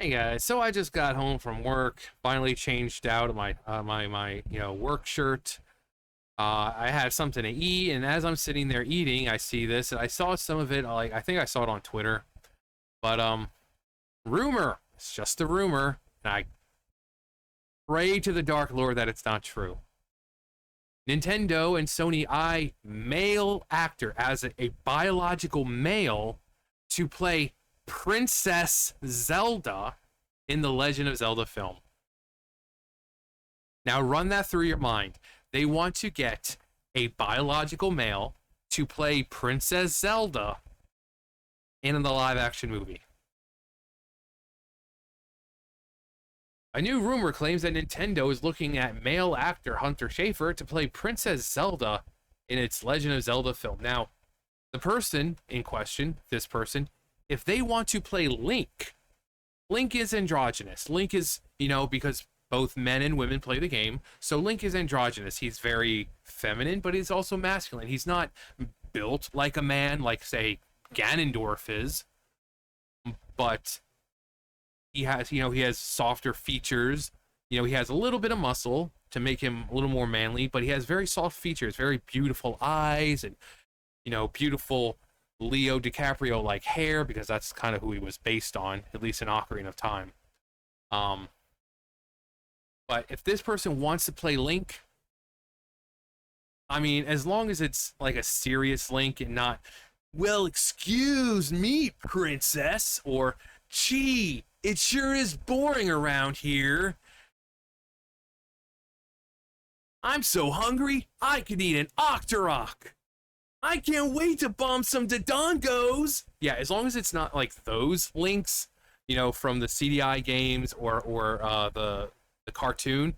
Hey guys, so I just got home from work. Finally changed out of my work shirt. I had something to eat, and as I'm sitting there eating, I see this, and I saw some of it. Like I think I saw it on Twitter, but rumor. It's just a rumor, and I pray to the Dark Lord that it's not true. Nintendo and Sony eye male actor as a biological male to play Princess Zelda in the Legend of Zelda film. Now run that through your mind. They want to get a biological male to play Princess Zelda in the live action movie. A new rumor claims that Nintendo is looking at male actor Hunter Schafer to play Princess Zelda in its Legend of Zelda film. Now, the person in question, this person, if they want to play Link, Link is androgynous. Link is, because both men and women play the game, so Link is androgynous. He's very feminine, but he's also masculine. He's not built like a man, like, say, Ganondorf is, but he has softer features. He has a little bit of muscle to make him a little more manly, but he has very soft features, very beautiful eyes, and, beautiful Leo DiCaprio like hair, because that's kind of who he was based on, at least in Ocarina of Time. But if this person wants to play Link, I mean, as long as it's like a serious Link and not, well, excuse me, princess, or gee, it sure is boring around here. I'm so hungry, I could eat an Octorok. I can't wait to bomb some Dodongos. Yeah, as long as it's not like those Links, from the CDI games or the cartoon,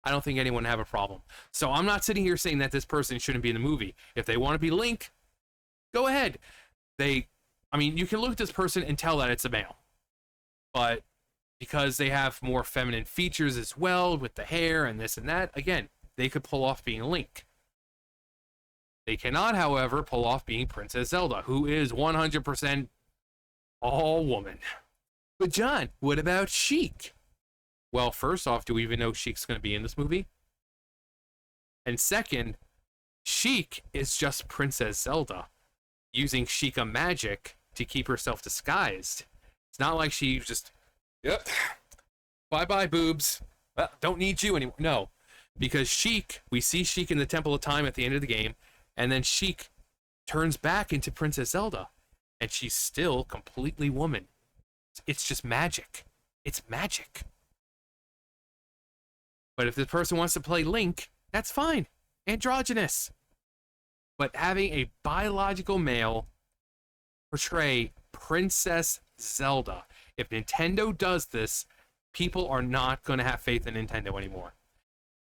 I don't think anyone have a problem. So I'm not sitting here saying that this person shouldn't be in the movie. If they want to be Link, go ahead. You can look at this person and tell that it's a male. But because they have more feminine features as well with the hair and this and that, again, they could pull off being Link. They cannot, however, pull off being Princess Zelda, who is 100% all woman. But John, what about Sheik? Well, first off, do we even know Sheik's going to be in this movie? And second, Sheik is just Princess Zelda, using Sheikah magic to keep herself disguised. It's not like she just, yep, bye-bye, boobs. Well, don't need you anymore. No, because Sheik, we see Sheik in the Temple of Time at the end of the game, and then Sheik turns back into Princess Zelda, and she's still completely woman. It's just magic. It's magic. But if this person wants to play Link, that's fine. Androgynous. But having a biological male portray Princess Zelda, if Nintendo does this, people are not going to have faith in Nintendo anymore.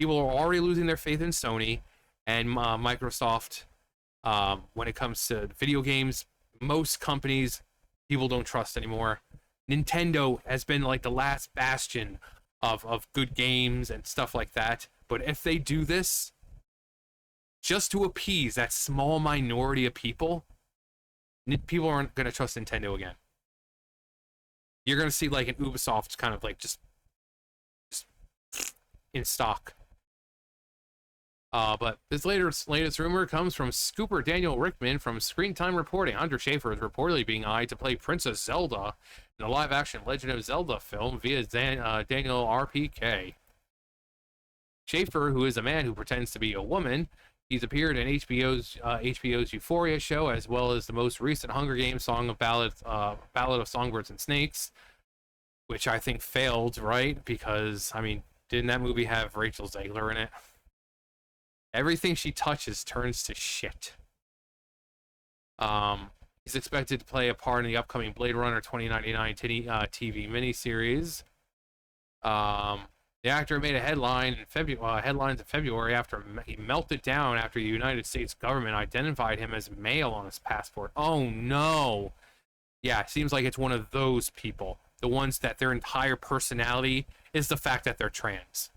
People are already losing their faith in Sony and Microsoft. When it comes to video games, most companies people don't trust anymore. Nintendo has been like the last bastion of good games and stuff like that. But if they do this, just to appease that small minority of people, people aren't going to trust Nintendo again. You're going to see like an Ubisoft kind of like just in stock. But this latest rumor comes from scooper Daniel Rickman from Screen Time Reporting. Hunter Schafer is reportedly being eyed to play Princess Zelda in the live-action Legend of Zelda film via Daniel RPK. Schafer, who is a man who pretends to be a woman, he's appeared in HBO's Euphoria show, as well as the most recent Hunger Games song of Ballad of Songbirds and Snakes, which I think failed, right? Because, didn't that movie have Rachel Zegler in it? Everything she touches turns to shit. He's expected to play a part in the upcoming Blade Runner 2099 TV miniseries. The actor made a headlines in February after he melted down after the United States government identified him as male on his passport. Oh no. Yeah, it seems like it's one of those people. The ones that their entire personality is the fact that they're trans.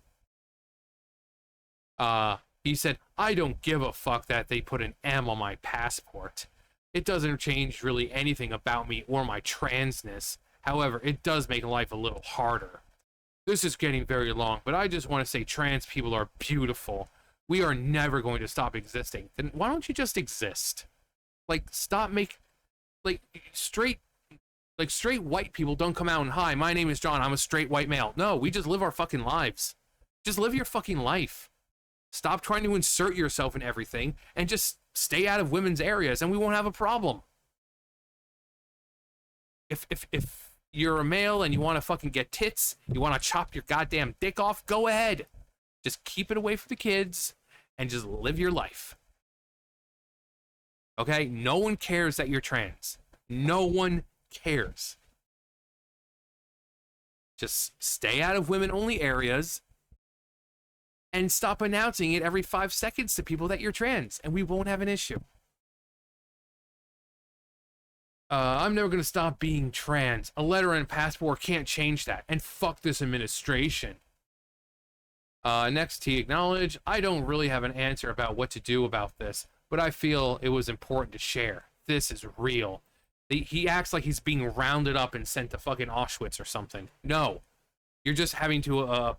He said, I don't give a fuck that they put an M on my passport. It doesn't change really anything about me or my transness. However, it does make life a little harder. This is getting very long, but I just want to say trans people are beautiful. We are never going to stop existing. Then why don't you just exist? Like, stop like straight straight white people don't come out and, hi, my name is John, I'm a straight white male. No, we just live our fucking lives. Just live your fucking life. Stop trying to insert yourself in everything and just stay out of women's areas and we won't have a problem. If you're a male and you want to fucking get tits, you want to chop your goddamn dick off, go ahead. Just keep it away from the kids and just live your life. Okay? No one cares that you're trans. No one cares. Just stay out of women-only areas and stop announcing it every 5 seconds to people that you're trans, and we won't have an issue. I'm never going to stop being trans. A letter and passport can't change that. And fuck this administration. Next, he acknowledged, I don't really have an answer about what to do about this, but I feel it was important to share. This is real. He acts like he's being rounded up and sent to fucking Auschwitz or something. No. You're just having to,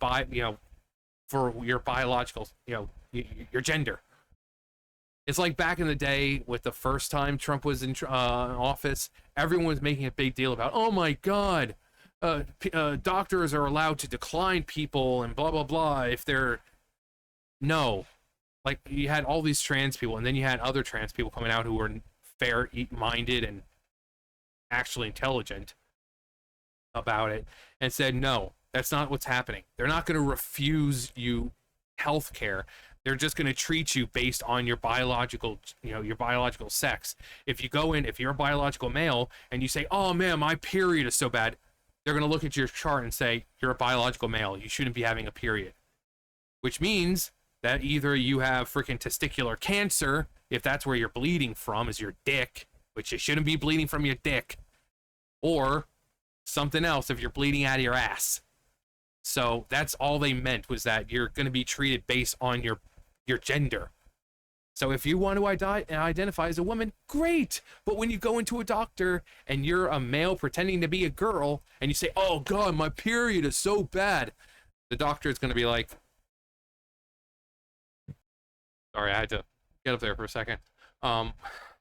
for your biological, your gender. It's like back in the day with the first time Trump was in office, everyone was making a big deal about, oh my God, doctors are allowed to decline people and blah, blah, blah if they're... No. Like, you had all these trans people, and then you had other trans people coming out who were fair-minded and actually intelligent about it, and said, no, that's not what's happening. They're not going to refuse you health care. They're just going to treat you based on your biological, your biological sex. If you go in, if you're a biological male and you say, oh man, my period is so bad, they're going to look at your chart and say, you're a biological male. You shouldn't be having a period. Which means that either you have freaking testicular cancer, if that's where you're bleeding from, is your dick, which you shouldn't be bleeding from your dick, or something else if you're bleeding out of your ass. So that's all they meant, was that you're going to be treated based on your gender. So if you want to identify as a woman, great. But when you go into a doctor and you're a male pretending to be a girl and you say, oh God, my period is so bad, the doctor is going to be like, sorry, I had to get up there for a second. Now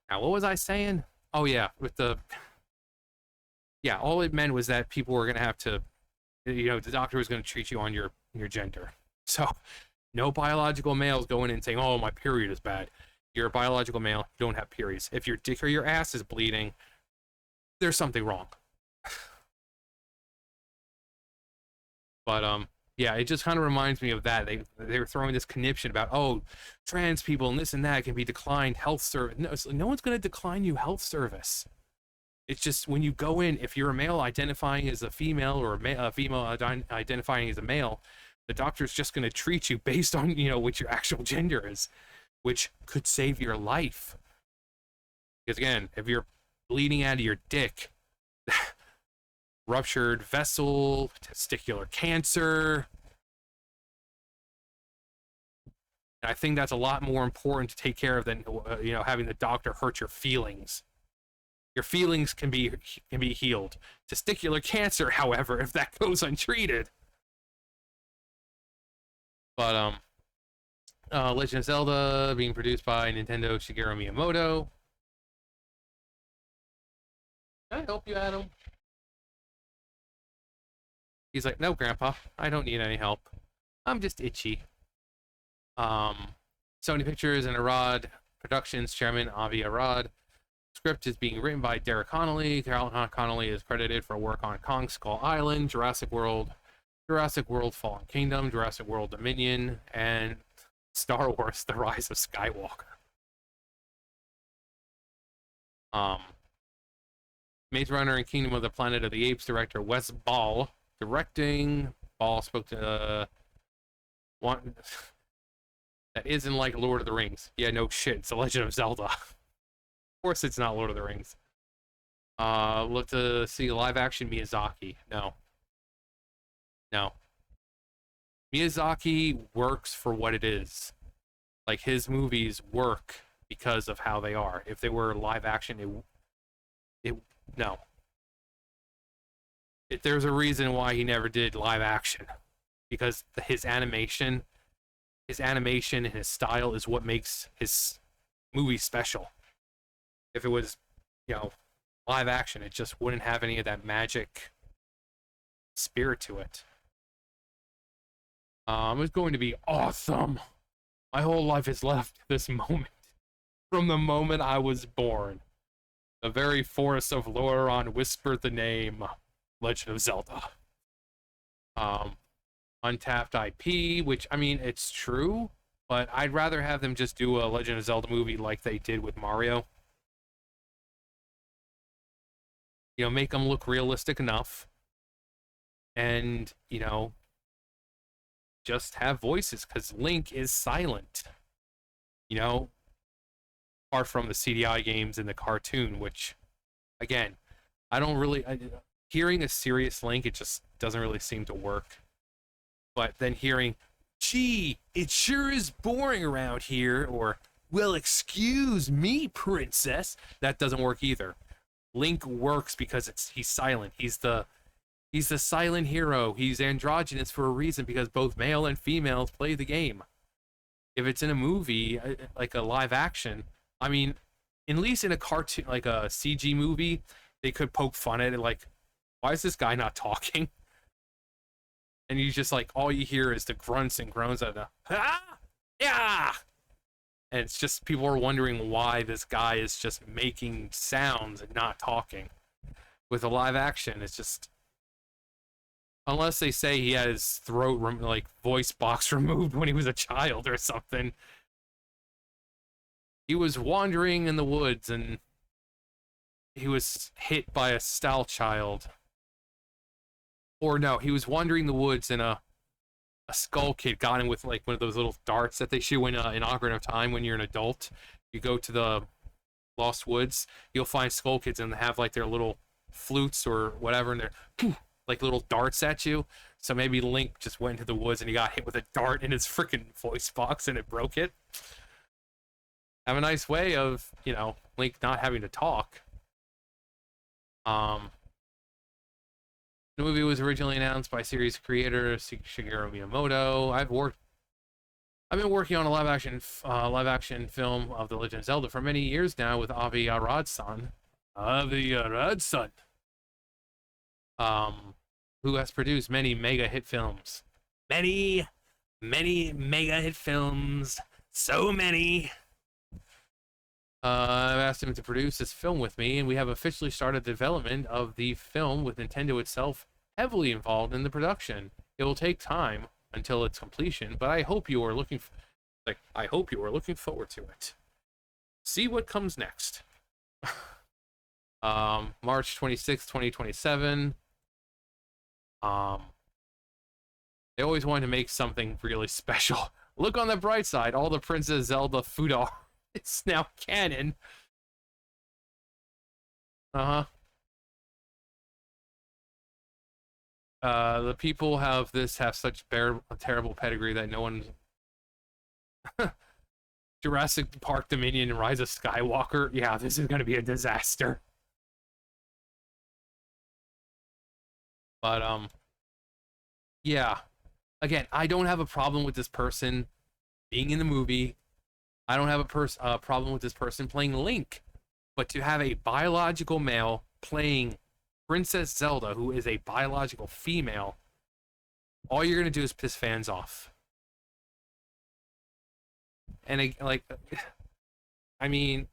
what was I saying? Oh yeah, all it meant was that people were going to have to, the doctor was going to treat you on your gender. So no biological males going in and saying, oh, my period is bad. You're a biological male, you don't have periods. If your dick or your ass is bleeding, there's something wrong. But, yeah, it just kind of reminds me of that. They were throwing this conniption about, oh, trans people and this and that can be declined health service. No one's going to decline you health service. It's just when you go in, if you're a male identifying as a female or a female identifying as a male, the doctor's just going to treat you based on, what your actual gender is, which could save your life. Because again, if you're bleeding out of your dick, ruptured vessel, testicular cancer, and I think that's a lot more important to take care of than, having the doctor hurt your feelings. Your feelings can be healed. Testicular cancer, however, if that goes untreated. But, Legend of Zelda being produced by Nintendo Shigeru Miyamoto. Can I help you, Adam? He's like, no, Grandpa, I don't need any help. I'm just itchy. Sony Pictures and Arad Productions chairman Avi Arad. Script is being written by Derek Connolly. Connolly is credited for work on Kong Skull Island, Jurassic World Fallen Kingdom, Jurassic World Dominion, and Star Wars The Rise of Skywalker. Maze Runner and Kingdom of the Planet of the Apes director Wes Ball directing. Ball spoke to one that isn't like Lord of the Rings. Yeah, no shit, it's The Legend of Zelda. Of course it's not Lord of the Rings. Look to see live action Miyazaki. No. Miyazaki works for what it is. Like, his movies work because of how they are. If they were live action, no. There's a reason why he never did live action, because his animation and his style is what makes his movie special. If it was, you know, live action, it just wouldn't have any of that magic spirit to it. It's going to be awesome. My whole life is left this moment. From the moment I was born, the very forest of Loran whispered the name Legend of Zelda. Untapped IP, which, I mean, it's true, but I'd rather have them just do a Legend of Zelda movie like they did with Mario. You know, make them look realistic enough, and, you know, just have voices, because Link is silent. You know, apart from the CDI games and the cartoon, which, again, I don't really... hearing a serious Link, it just doesn't really seem to work. But then hearing, gee, it sure is boring around here, or, well, excuse me, princess, that doesn't work either. Link works because he's silent. He's the silent hero. He's androgynous for a reason, because both male and females play the game. If it's in a movie, like a live action, I mean, at least in a cartoon, like a CG movie, they could poke fun at it, like, why is this guy not talking? And you just, like, all you hear is the grunts and groans of the, ah, yeah! And it's just, people are wondering why this guy is just making sounds and not talking. With a live action, it's just, unless they say he had his throat, like, voice box removed when he was a child or something. He was wandering in the woods and he was hit by a Stal child. Or no, he was wandering the woods and a Skull Kid got him with, like, one of those little darts that they shoot in Ocarina of Time when you're an adult. You go to the Lost Woods, you'll find Skull Kids and they have, like, their little flutes or whatever, and they're like little darts at you. So maybe Link just went into the woods and he got hit with a dart in his freaking voice box and it broke it. Have a nice way of, you know, Link not having to talk. The movie was originally announced by series creator Shigeru Miyamoto. I've been working on a live action film of The Legend of Zelda for many years now with Avi Arad-san. Who has produced many mega hit films. Many mega hit films. So many. I've asked him to produce this film with me, and we have officially started the development of the film with Nintendo itself heavily involved in the production. It will take time until its completion, but I hope you are looking forward to it. See what comes next. March 26, 2027. They always wanted to make something really special. Look on the bright side, all the Princess Zelda food are. It's now canon. The people have such terrible pedigree that no one... Jurassic Park Dominion and Rise of Skywalker. Yeah, this is going to be a disaster. But, yeah. Again, I don't have a problem with this person being in the movie. I don't have a problem with this person playing Link. But to have a biological male playing Princess Zelda, who is a biological female, all you're going to do is piss fans off. And, I mean,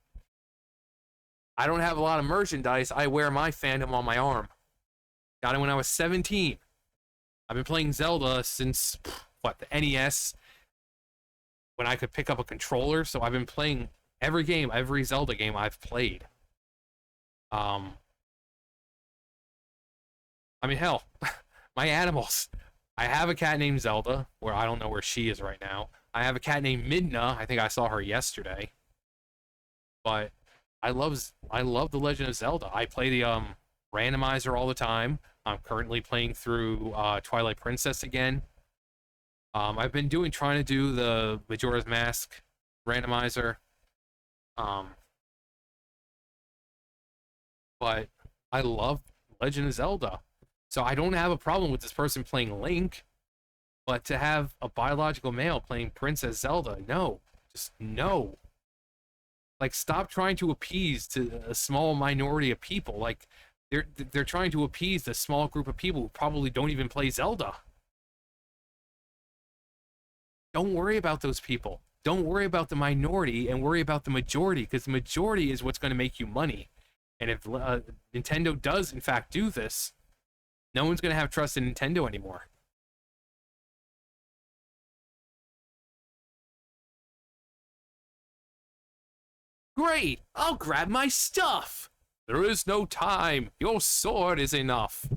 I don't have a lot of merchandise. I wear my fandom on my arm. Got it when I was 17. I've been playing Zelda since, the NES, when I could pick up a controller, so I've been playing every Zelda game I've played. I mean, hell, my animals. I have a cat named Zelda, where I don't know where she is right now. I have a cat named Midna. I think I saw her yesterday. But I love The Legend of Zelda. I play the randomizer all the time. I'm currently playing through Twilight Princess again. I've been trying to do the Majora's Mask randomizer. But I love Legend of Zelda. So I don't have a problem with this person playing Link, but to have a biological male playing Princess Zelda, no. Just no. Like, stop trying to appease to a small minority of people. Like, they're trying to appease the small group of people who probably don't even play Zelda. Don't worry about those people. Don't worry about the minority and worry about the majority, because the majority is what's going to make you money. And if Nintendo does, in fact, do this, no one's going to have trust in Nintendo anymore. Great! I'll grab my stuff! There is no time. Your sword is enough.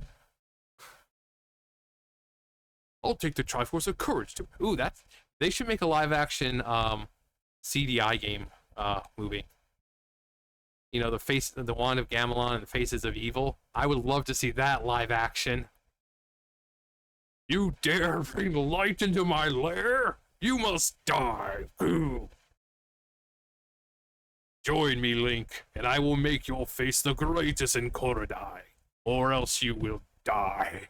I'll take the Triforce of Courage to... Ooh, that's... They should make a live-action CDI game movie. You know, the Wand of Gamelon and the Faces of Evil. I would love to see that live action. You dare bring light into my lair? You must die. Ooh. Join me, Link, and I will make your face the greatest in Korodai, or else you will die.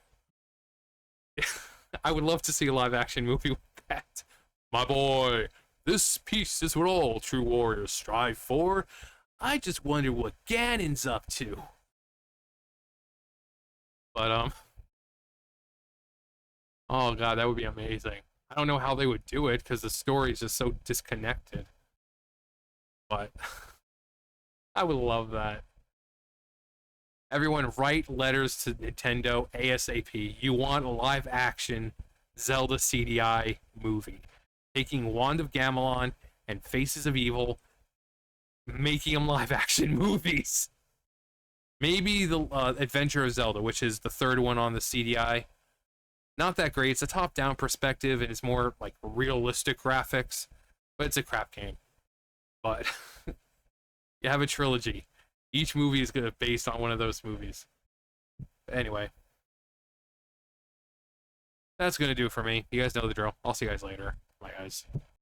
I would love to see a live-action movie with that. My boy, this peace is what all true warriors strive for. I just wonder what Ganon's up to. But, oh god, that would be amazing. I don't know how they would do it, because the story is just so disconnected. But, I would love that. Everyone write letters to Nintendo ASAP. You want a live-action Zelda CDI movie. Taking Wand of Gamelon and Faces of Evil, making them live-action movies. Maybe the Adventure of Zelda, which is the third one on the CDI. Not that great. It's a top-down perspective, and it's more like realistic graphics, but it's a crap game. But you have a trilogy. Each movie is based on one of those movies. Anyway, that's gonna do it for me. You guys know the drill. I'll see you guys later. Bye, guys.